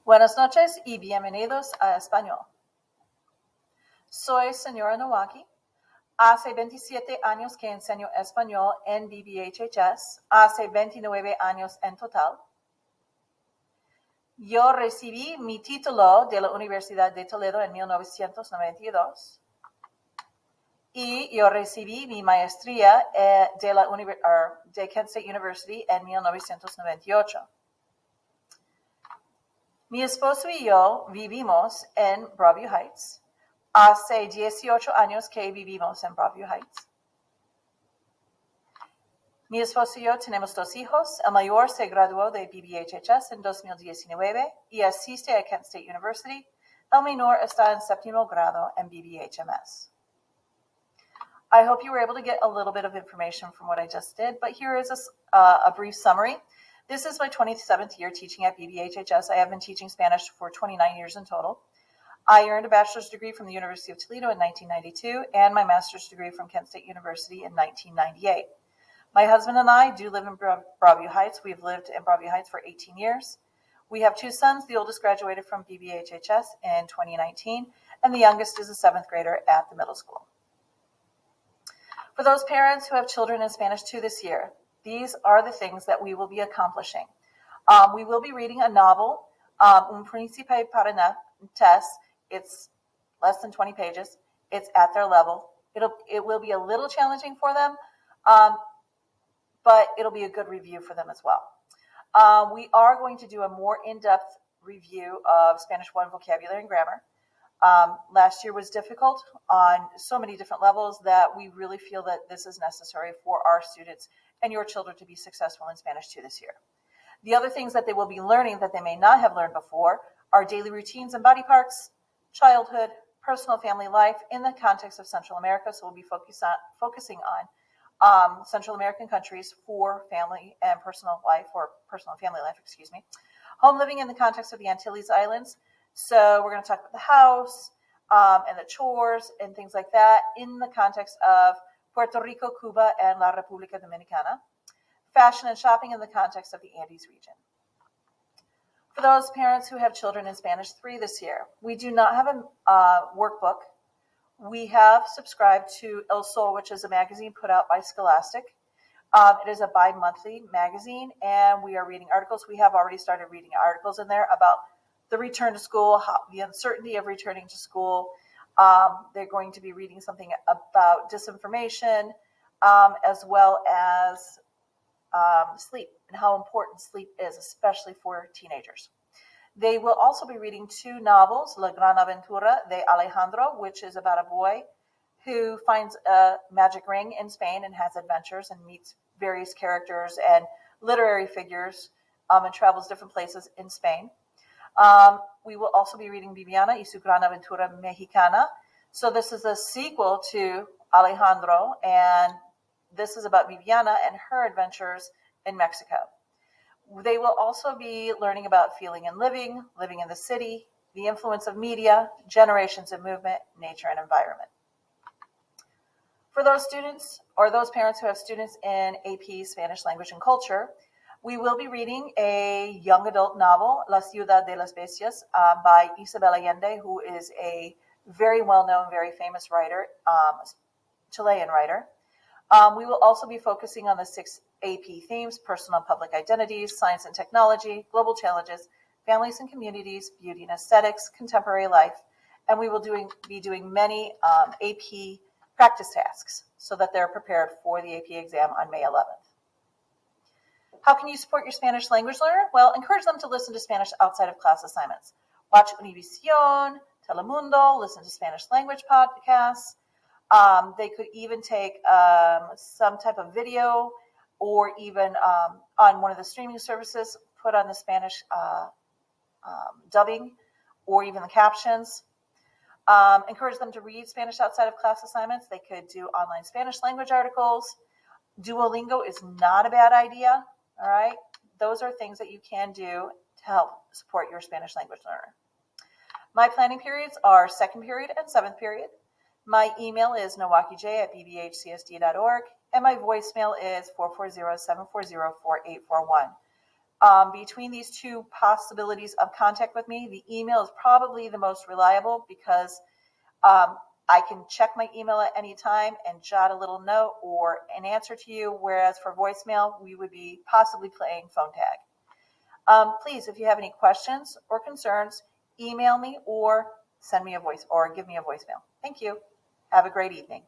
Buenas noches y bienvenidos a Español. Soy señora Nowacki. Hace 27 años que enseño español en BBHHS, hace 29 años en total. Yo recibí mi título de la Universidad de Toledo en 1992 y yo recibí mi maestría de Kent State University en 1998. Mi esposo y yo vivimos en Broadview Heights. Hace 18 años que vivimos en Broadview Heights. Mi esposo y yo tenemos 2 hijos. El mayor se graduó de BBHHS en 2019 y asiste a Kent State University. El menor está en 7º grado en BBHMS. I hope you were able to get a little bit of information from what I just did, but here is a brief summary. This is my 27th year teaching at BBHHS. I have been teaching Spanish for 29 years in total. I earned a bachelor's degree from the University of Toledo in 1992 and my master's degree from Kent State University in 1998. My husband and I do live in Broadview Heights. We've lived in Broadview Heights for 18 years. We have 2 sons. The oldest graduated from BBHHS in 2019, and the youngest is a 7th grader at the middle school. For those parents who have children in Spanish 2 this year, these are the things that we will be accomplishing. We will be reading a novel, Un Príncipe para Tess. It's less than 20 pages. It's at their level. It will be a little challenging for them, but it'll be a good review for them as well. We are going to do a more in-depth review of Spanish 1 vocabulary and grammar. Last year was difficult on so many different levels that we really feel that this is necessary for our students and your children to be successful in Spanish 2 this year. The other things that they will be learning that they may not have learned before are daily routines and body parts, childhood, personal family life in the context of Central America. So we'll be focusing on Central American countries for family and personal life, or personal and family life, excuse me. Home living in the context of the Antilles Islands. So we're going to talk about the house and the chores and things like that in the context of Puerto Rico, Cuba, and La República Dominicana. Fashion and shopping in the context of the Andes region. For those parents who have children in Spanish 3 this year, we do not have a workbook. We have subscribed to El Sol, which is a magazine put out by Scholastic. It is a bi-monthly magazine, and we are reading articles. We have already started reading articles in there about the return to school, the uncertainty of returning to school. They're going to be reading something about disinformation, as well as sleep and how important sleep is, especially for teenagers. They will also be reading 2 novels, La Gran Aventura de Alejandro, which is about a boy who finds a magic ring in Spain and has adventures and meets various characters and literary figures and travels different places in Spain. We will also be reading Viviana y su Gran Aventura Mexicana. So this is a sequel to Alejandro, and this is about Viviana and her adventures in Mexico. They will also be learning about feeling and living in the city, the influence of media, generations of movement, nature, and environment. For those students or those parents who have students in AP Spanish Language and Culture, we will be reading a young adult novel, La Ciudad de las Bestias, by Isabel Allende, who is a very well-known, very famous writer, Chilean writer. We will also be focusing on the 6 AP themes: personal and public identities, science and technology, global challenges, families and communities, beauty and aesthetics, contemporary life, and we will be doing many AP practice tasks so that they're prepared for the AP exam on May 11th. How can you support your Spanish language learner? Well, encourage them to listen to Spanish outside of class assignments. Watch Univision, Telemundo, listen to Spanish language podcasts. They could even take some type of video or even on one of the streaming services, put on the Spanish dubbing or even the captions. Encourage them to read Spanish outside of class assignments. They could do online Spanish language articles. Duolingo is not a bad idea, all right? Those are things that you can do to help support your Spanish language learner. My planning periods are 2nd period and 7th period. My email is nowackij@bbhcsd.org, and my voicemail is 440-740-4841. Between these two possibilities of contact with me, the email is probably the most reliable because I can check my email at any time and jot a little note or an answer to you, whereas for voicemail, we would be possibly playing phone tag. Please, if you have any questions or concerns, email me or send me a voice or give me a voicemail. Thank you. Have a great evening.